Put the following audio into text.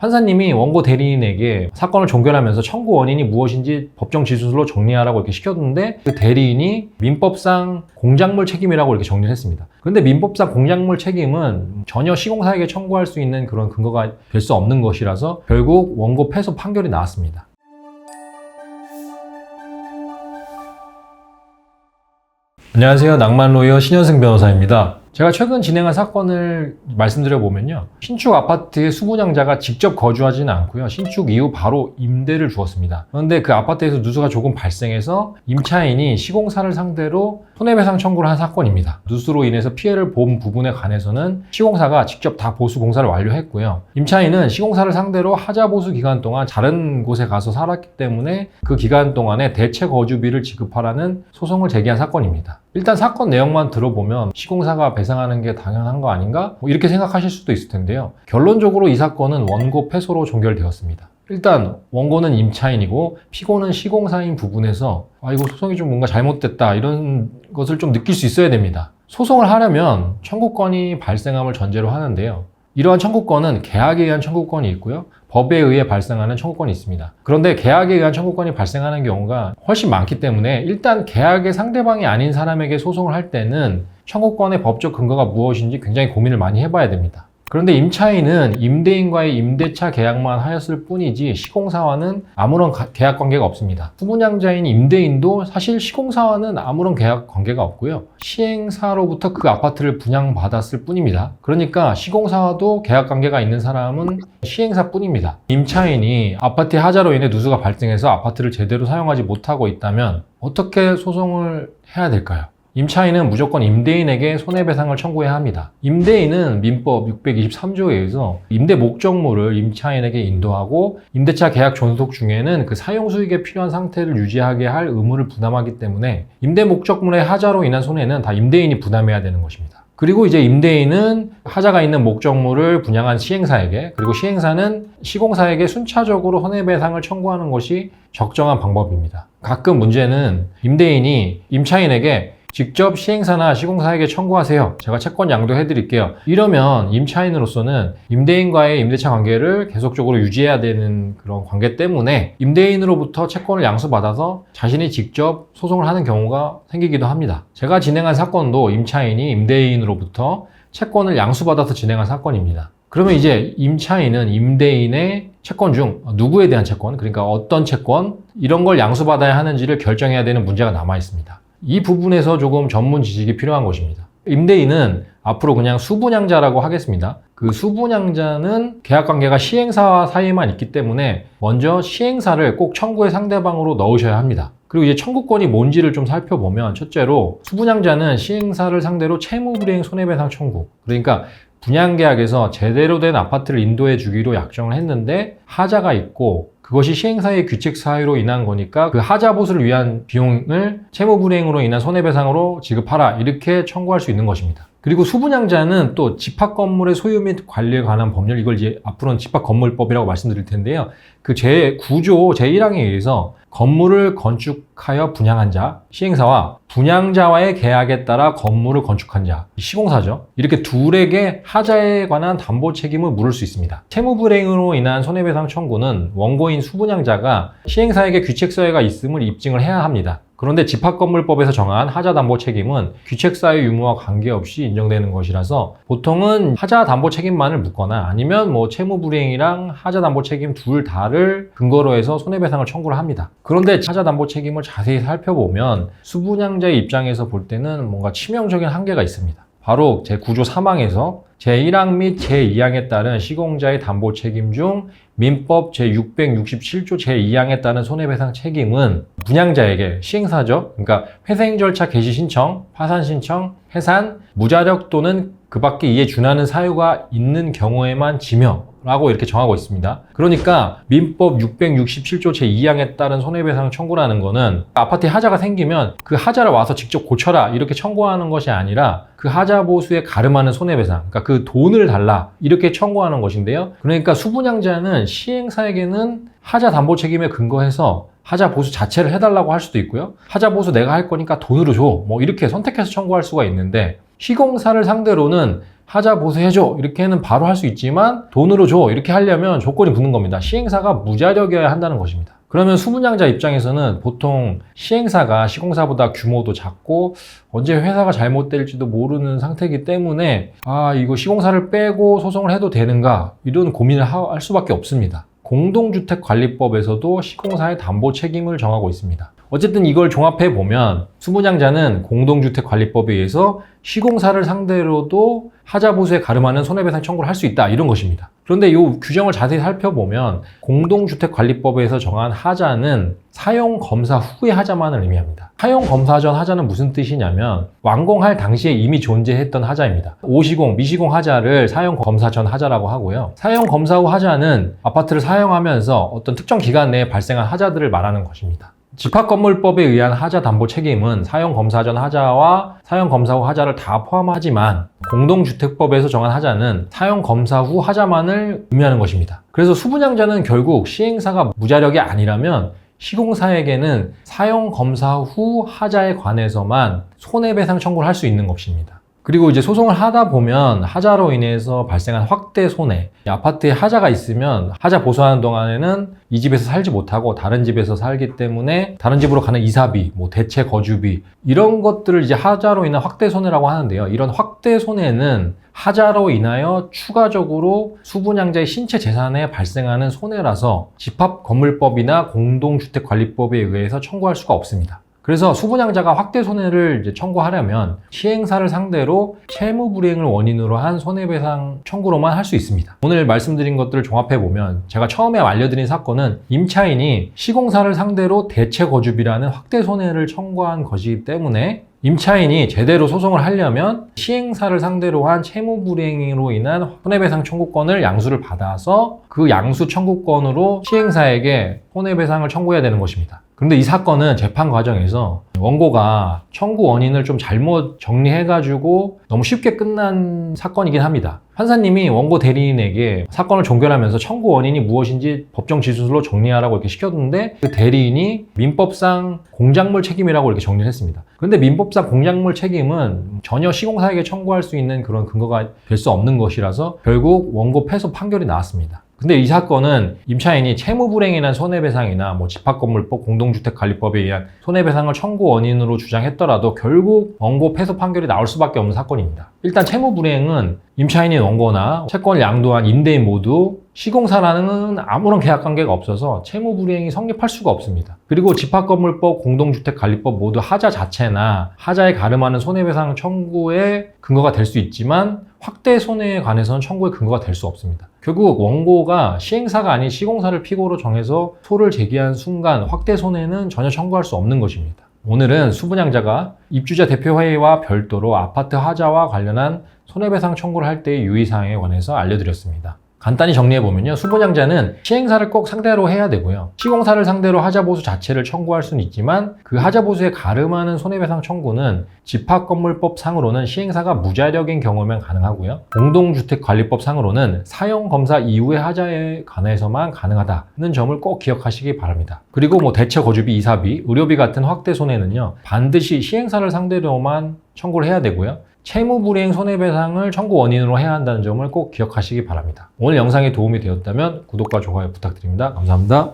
판사님이 원고 대리인에게 사건을 종결하면서 청구 원인이 무엇인지 법정 지수술로 정리하라고 이렇게 시켰는데 그 대리인이 민법상 공작물 책임이라고 이렇게 정리를 했습니다. 그런데 민법상 공작물 책임은 전혀 시공사에게 청구할 수 있는 그런 근거가 될 수 없는 것이라서 결국 원고 패소 판결이 나왔습니다. 안녕하세요. 낭만로이어 신현승 변호사입니다. 제가 최근 진행한 사건을 말씀드려보면요. 신축 아파트의 수분양자가 직접 거주하지는 않고요. 신축 이후 바로 임대를 주었습니다. 그런데 그 아파트에서 누수가 조금 발생해서 임차인이 시공사를 상대로 손해배상 청구를 한 사건입니다. 누수로 인해서 피해를 본 부분에 관해서는 시공사가 직접 다 보수 공사를 완료했고요. 임차인은 시공사를 상대로 하자 보수 기간 동안 다른 곳에 가서 살았기 때문에 그 기간 동안에 대체 거주비를 지급하라는 소송을 제기한 사건입니다. 일단 사건 내용만 들어보면 시공사가 배상하는 게 당연한 거 아닌가? 이렇게 생각하실 수도 있을 텐데요. 결론적으로 이 사건은 원고 패소로 종결되었습니다. 일단 원고는 임차인이고 피고는 시공사인 부분에서 이거 소송이 좀 뭔가 잘못됐다 이런 것을 좀 느낄 수 있어야 됩니다. 소송을 하려면 청구권이 발생함을 전제로 하는데요. 이러한 청구권은 계약에 의한 청구권이 있고요. 법에 의해 발생하는 청구권이 있습니다. 그런데 계약에 의한 청구권이 발생하는 경우가 훨씬 많기 때문에 일단 계약의 상대방이 아닌 사람에게 소송을 할 때는 청구권의 법적 근거가 무엇인지 굉장히 고민을 많이 해봐야 됩니다. 그런데 임차인은 임대인과의 임대차 계약만 하였을 뿐이지 시공사와는 아무런 계약 관계가 없습니다. 수분양자인 임대인도 사실 시공사와는 아무런 계약 관계가 없고요. 시행사로부터 그 아파트를 분양받았을 뿐입니다. 그러니까 시공사와도 계약 관계가 있는 사람은 시행사 뿐입니다. 임차인이 아파트의 하자로 인해 누수가 발생해서 아파트를 제대로 사용하지 못하고 있다면 어떻게 소송을 해야 될까요? 임차인은 무조건 임대인에게 손해배상을 청구해야 합니다. 임대인은 민법 623조에 의해서 임대 목적물을 임차인에게 인도하고 임대차 계약 존속 중에는 그 사용 수익에 필요한 상태를 유지하게 할 의무를 부담하기 때문에 임대 목적물의 하자로 인한 손해는 다 임대인이 부담해야 되는 것입니다. 그리고 이제 임대인은 하자가 있는 목적물을 분양한 시행사에게, 그리고 시행사는 시공사에게 순차적으로 손해배상을 청구하는 것이 적정한 방법입니다. 가끔 문제는 임대인이 임차인에게 직접 시행사나 시공사에게 청구하세요. 제가 채권 양도해 드릴게요. 이러면 임차인으로서는 임대인과의 임대차 관계를 계속적으로 유지해야 되는 그런 관계 때문에 임대인으로부터 채권을 양수받아서 자신이 직접 소송을 하는 경우가 생기기도 합니다. 제가 진행한 사건도 임차인이 임대인으로부터 채권을 양수받아서 진행한 사건입니다. 그러면 이제 임차인은 임대인의 채권 중 누구에 대한 채권, 그러니까 어떤 채권, 이런 걸 양수받아야 하는지를 결정해야 되는 문제가 남아 있습니다. 이 부분에서 조금 전문 지식이 필요한 것입니다. 임대인은 앞으로 그냥 수분양자라고 하겠습니다. 그 수분양자는 계약관계가 시행사와 사이에만 있기 때문에 먼저 시행사를 꼭 청구의 상대방으로 넣으셔야 합니다. 그리고 이제 청구권이 뭔지를 좀 살펴보면 첫째로 수분양자는 시행사를 상대로 채무불이행 손해배상 청구, 그러니까 분양계약에서 제대로 된 아파트를 인도해 주기로 약정을 했는데 하자가 있고 그것이 시행사의 규칙 사유로 인한 거니까 그 하자 보수를 위한 비용을 채무불이행으로 인한 손해배상으로 지급하라, 이렇게 청구할 수 있는 것입니다. 그리고 수분양자는 또 집합건물의 소유 및 관리에 관한 법률, 이걸 이제 앞으로는 집합건물법이라고 말씀드릴 텐데요. 그 제9조 제1항에 의해서 건물을 건축하여 분양한 자, 시행사와 분양자와의 계약에 따라 건물을 건축한 자, 시공사죠. 이렇게 둘에게 하자에 관한 담보 책임을 물을 수 있습니다. 채무불이행으로 인한 손해배상 청구는 원고인 수분양자가 시행사에게 규칙사유가 있음을 입증을 해야 합니다. 그런데 집합건물법에서 정한 하자 담보 책임은 규칙사유 유무와 관계없이 인정되는 것이라서 보통은 하자 담보 책임만을 묻거나 아니면 채무불이행이랑 하자 담보 책임 둘 다를 근거로 해서 손해배상을 청구를 합니다. 그런데 하자 담보 책임을 자세히 살펴보면 수분양자의 입장에서 볼 때는 뭔가 치명적인 한계가 있습니다. 바로 제9조 3항에서 제1항 및 제2항에 따른 시공자의 담보 책임 중 민법 제667조 제2항에 따른 손해배상 책임은 분양자에게, 시행사죠. 그러니까 회생 절차 개시 신청, 파산 신청, 해산, 무자력 또는 그 밖에 이에 준하는 사유가 있는 경우에만 지며 라고 이렇게 정하고 있습니다. 그러니까 민법 667조 제2항에 따른 손해배상 청구라는 거는 아파트에 하자가 생기면 그 하자를 와서 직접 고쳐라 이렇게 청구하는 것이 아니라 그 하자 보수에 가름하는 손해배상, 그러니까 그 돈을 달라 이렇게 청구하는 것인데요. 그러니까 수분양자는 시행사에게는 하자 담보 책임에 근거해서 하자 보수 자체를 해달라고 할 수도 있고요. 하자 보수 내가 할 거니까 돈으로 줘, 이렇게 선택해서 청구할 수가 있는데 시공사를 상대로는 하자 보수해줘 이렇게는 바로 할 수 있지만 돈으로 줘 이렇게 하려면 조건이 붙는 겁니다. 시행사가 무자력이어야 한다는 것입니다. 그러면 수분양자 입장에서는 보통 시행사가 시공사보다 규모도 작고 언제 회사가 잘못될지도 모르는 상태이기 때문에 이거 시공사를 빼고 소송을 해도 되는가 이런 고민을 할 수밖에 없습니다. 공동주택관리법에서도 시공사의 담보 책임을 정하고 있습니다. 어쨌든 이걸 종합해 보면 수분양자는 공동주택관리법에 의해서 시공사를 상대로도 하자보수에 가름하는 손해배상 청구를 할 수 있다 이런 것입니다. 그런데 이 규정을 자세히 살펴보면 공동주택관리법에서 정한 하자는 사용검사 후의 하자만을 의미합니다. 사용검사 전 하자는 무슨 뜻이냐면 완공할 당시에 이미 존재했던 하자입니다. 오시공, 미시공 하자를 사용검사 전 하자라고 하고요. 사용검사 후 하자는 아파트를 사용하면서 어떤 특정 기간 내에 발생한 하자들을 말하는 것입니다. 집합건물법에 의한 하자 담보 책임은 사용검사 전 하자와 사용검사 후 하자를 다 포함하지만 공동주택법에서 정한 하자는 사용검사 후 하자만을 의미하는 것입니다. 그래서 수분양자는 결국 시행사가 무자력이 아니라면 시공사에게는 사용검사 후 하자에 관해서만 손해배상 청구를 할 수 있는 것입니다. 그리고 이제 소송을 하다 보면 하자로 인해서 발생한 확대 손해, 아파트에 하자가 있으면 하자 보수하는 동안에는 이 집에서 살지 못하고 다른 집에서 살기 때문에 다른 집으로 가는 이사비, 대체 거주비 이런 것들을 이제 하자로 인한 확대 손해라고 하는데요. 이런 확대 손해는 하자로 인하여 추가적으로 수분양자의 신체 재산에 발생하는 손해라서 집합건물법이나 공동주택관리법에 의해서 청구할 수가 없습니다. 그래서 수분양자가 확대 손해를 이제 청구하려면 시행사를 상대로 채무불이행을 원인으로 한 손해배상 청구로만 할 수 있습니다. 오늘 말씀드린 것들을 종합해보면 제가 처음에 알려드린 사건은 임차인이 시공사를 상대로 대체 거주비라는 확대 손해를 청구한 것이기 때문에 임차인이 제대로 소송을 하려면 시행사를 상대로 한 채무불이행으로 인한 손해배상 청구권을 양수를 받아서 그 양수 청구권으로 시행사에게 손해배상을 청구해야 되는 것입니다. 그런데 이 사건은 재판 과정에서 원고가 청구 원인을 좀 잘못 정리해가지고 너무 쉽게 끝난 사건이긴 합니다. 판사님이 원고 대리인에게 사건을 종결하면서 청구 원인이 무엇인지 법정 지수로 정리하라고 이렇게 시켰는데 그 대리인이 민법상 공작물 책임이라고 이렇게 정리를 했습니다. 그런데 민법상 공작물 책임은 전혀 시공사에게 청구할 수 있는 그런 근거가 될 수 없는 것이라서 결국 원고 패소 판결이 나왔습니다. 근데 이 사건은 임차인이 채무불이행에 의한 손해배상이나 집합건물법, 공동주택관리법에 의한 손해배상을 청구 원인으로 주장했더라도 결국 원고 패소 판결이 나올 수밖에 없는 사건입니다. 일단 채무불이행은 임차인인 원고나 채권을 양도한 임대인 모두 시공사라는 아무런 계약관계가 없어서 채무불이행이 성립할 수가 없습니다. 그리고 집합건물법, 공동주택관리법 모두 하자 자체나 하자에 가름하는 손해배상 청구의 근거가 될 수 있지만 확대 손해에 관해서는 청구의 근거가 될 수 없습니다. 결국 원고가 시행사가 아닌 시공사를 피고로 정해서 소를 제기한 순간 확대 손해는 전혀 청구할 수 없는 것입니다. 오늘은 수분양자가 입주자 대표회의와 별도로 아파트 하자와 관련한 손해배상 청구를 할 때의 유의사항에 관해서 알려드렸습니다. 간단히 정리해보면요. 수분양자는 시행사를 꼭 상대로 해야 되고요. 시공사를 상대로 하자보수 자체를 청구할 수는 있지만 그 하자보수에 가름하는 손해배상 청구는 집합건물법 상으로는 시행사가 무자력인 경우면 가능하고요. 공동주택관리법 상으로는 사용검사 이후의 하자에 관해서만 가능하다는 점을 꼭 기억하시기 바랍니다. 그리고 대체 거주비, 이사비, 의료비 같은 확대 손해는요. 반드시 시행사를 상대로만 청구를 해야 되고요. 채무불이행 손해배상을 청구 원인으로 해야 한다는 점을 꼭 기억하시기 바랍니다. 오늘 영상이 도움이 되었다면 구독과 좋아요 부탁드립니다. 감사합니다.